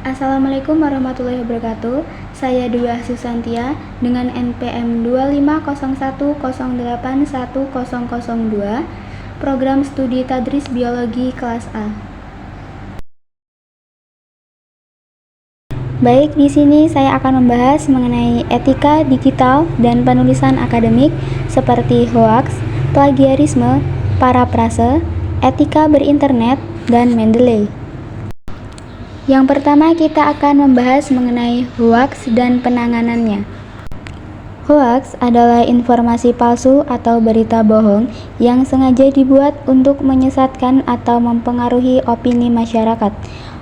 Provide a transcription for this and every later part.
Assalamualaikum warahmatullahi wabarakatuh. Saya Dwi Susantia dengan NPM 250108102, Program Studi Tadris Biologi kelas A. Baik, di sini saya akan membahas mengenai etika digital dan penulisan akademik seperti hoaks, plagiarisme, parafrase, etika berinternet, dan Mendeley. Yang pertama, kita akan membahas mengenai hoaks dan penanganannya. Hoaks adalah informasi palsu atau berita bohong yang sengaja dibuat untuk menyesatkan atau mempengaruhi opini masyarakat.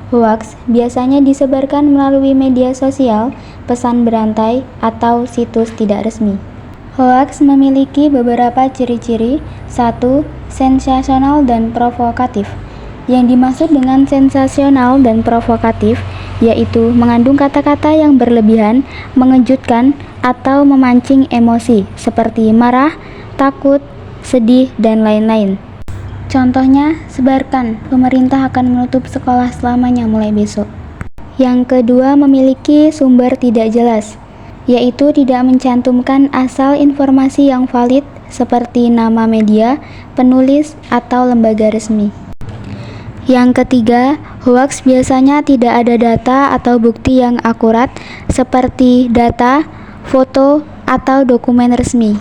Hoaks biasanya disebarkan melalui media sosial, pesan berantai, atau situs tidak resmi. Hoaks memiliki beberapa ciri-ciri. 1. Sensasional dan provokatif. Yang dimaksud dengan sensasional dan provokatif yaitu mengandung kata-kata yang berlebihan, mengejutkan, atau memancing emosi seperti marah, takut, sedih, dan lain-lain. Contohnya, sebarkan, pemerintah akan menutup sekolah selamanya mulai besok. Yang kedua, memiliki sumber tidak jelas, yaitu tidak mencantumkan asal informasi yang valid seperti nama media, penulis, atau lembaga resmi. Yang ketiga, hoaks biasanya tidak ada data atau bukti yang akurat seperti data, foto, atau dokumen resmi.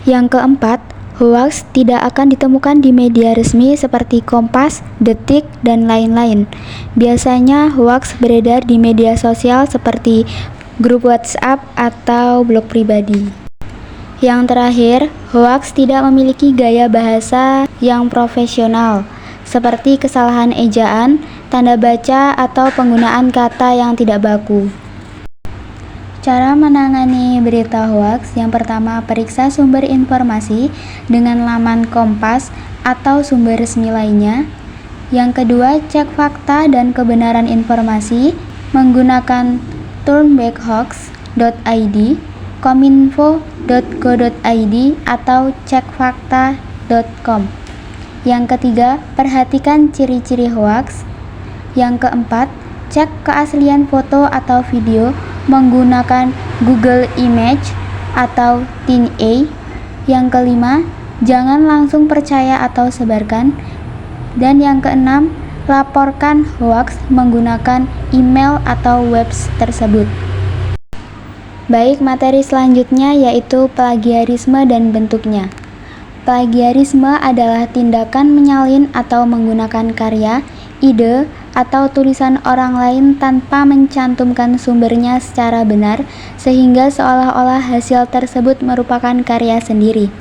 Yang keempat, hoaks tidak akan ditemukan di media resmi seperti Kompas, Detik, dan lain-lain. Biasanya hoaks beredar di media sosial seperti grup WhatsApp atau blog pribadi. Yang terakhir, hoaks tidak memiliki gaya bahasa yang profesional, seperti kesalahan ejaan, tanda baca, atau penggunaan kata yang tidak baku. Cara menangani berita hoaks: yang pertama, periksa sumber informasi dengan laman Kompas atau sumber resmi lainnya. Yang kedua, cek fakta dan kebenaran informasi menggunakan turnbackhoax.id, kominfo.go.id, atau cekfakta.com. Yang ketiga, perhatikan ciri-ciri hoaks. Yang keempat, cek keaslian foto atau video menggunakan Google Image atau TinEye. Yang kelima, jangan langsung percaya atau sebarkan. Dan yang keenam, laporkan hoaks menggunakan email atau web tersebut. Baik, materi selanjutnya yaitu plagiarisme dan bentuknya. Plagiarisme adalah tindakan menyalin atau menggunakan karya, ide, atau tulisan orang lain tanpa mencantumkan sumbernya secara benar, sehingga seolah-olah hasil tersebut merupakan karya sendiri.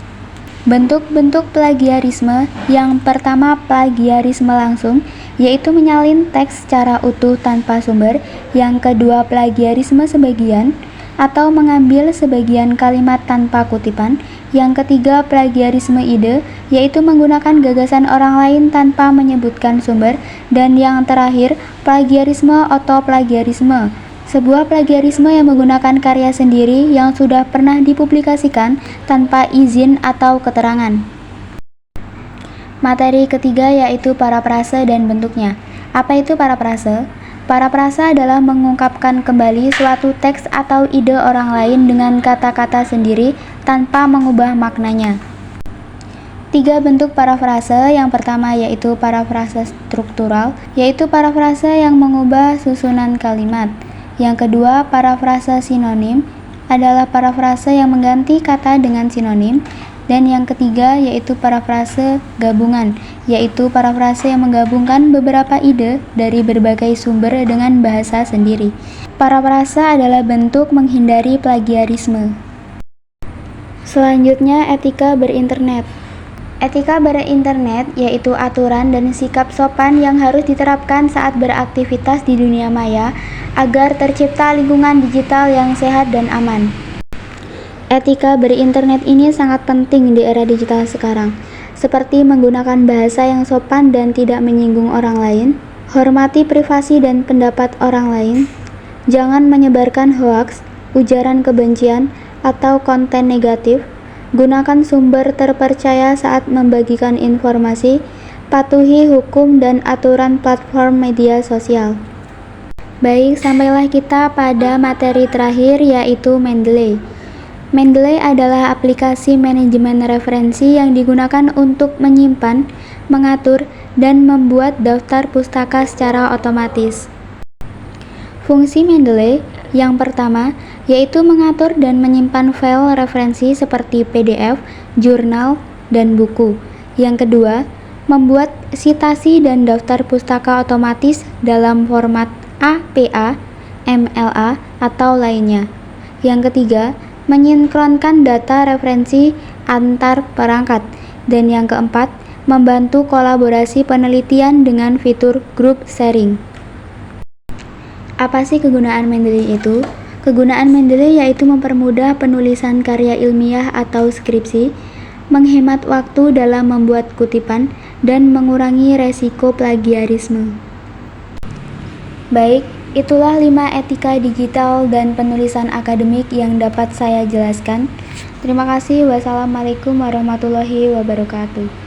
Bentuk-bentuk plagiarisme: yang pertama, plagiarisme langsung, yaitu menyalin teks secara utuh tanpa sumber. Yang kedua, plagiarisme sebagian, atau mengambil sebagian kalimat tanpa kutipan. Yang ketiga, plagiarisme ide, yaitu menggunakan gagasan orang lain tanpa menyebutkan sumber. Dan yang terakhir, plagiarisme autoplagiarisme, sebuah plagiarisme yang menggunakan karya sendiri yang sudah pernah dipublikasikan tanpa izin atau keterangan. Materi ketiga yaitu parafrase dan bentuknya. Apa itu parafrase? Parafrase adalah mengungkapkan kembali suatu teks atau ide orang lain dengan kata-kata sendiri tanpa mengubah maknanya. 3 bentuk parafrase. Yang pertama yaitu parafrase struktural, yaitu parafrase yang mengubah susunan kalimat. Yang kedua, parafrase sinonim, adalah parafrase yang mengganti kata dengan sinonim. Dan yang ketiga yaitu parafrase gabungan, yaitu parafrase yang menggabungkan beberapa ide dari berbagai sumber dengan bahasa sendiri. Parafrase adalah bentuk menghindari plagiarisme. Selanjutnya, etika berinternet. Etika berinternet yaitu aturan dan sikap sopan yang harus diterapkan saat beraktivitas di dunia maya agar tercipta lingkungan digital yang sehat dan aman. Etika berinternet ini sangat penting di era digital sekarang, seperti menggunakan bahasa yang sopan dan tidak menyinggung orang lain, hormati privasi dan pendapat orang lain, jangan menyebarkan hoaks, ujaran kebencian, atau konten negatif, gunakan sumber terpercaya saat membagikan informasi, patuhi hukum dan aturan platform media sosial. Baik, sampailah kita pada materi terakhir yaitu Mendeley. Mendeley adalah aplikasi manajemen referensi yang digunakan untuk menyimpan, mengatur, dan membuat daftar pustaka secara otomatis. Fungsi Mendeley yang pertama yaitu mengatur dan menyimpan file referensi seperti PDF, jurnal, dan buku. Yang kedua, membuat sitasi dan daftar pustaka otomatis dalam format APA, MLA, atau lainnya. Yang ketiga, menyinkronkan data referensi antar perangkat. Dan yang keempat, membantu kolaborasi penelitian dengan fitur group sharing. Apa sih kegunaan Mendeley itu? Kegunaan Mendeley yaitu mempermudah penulisan karya ilmiah atau skripsi, menghemat waktu dalam membuat kutipan, dan mengurangi resiko plagiarisme. Baik, itulah 5 etika digital dan penulisan akademik yang dapat saya jelaskan. Terima kasih. Wassalamualaikum warahmatullahi wabarakatuh.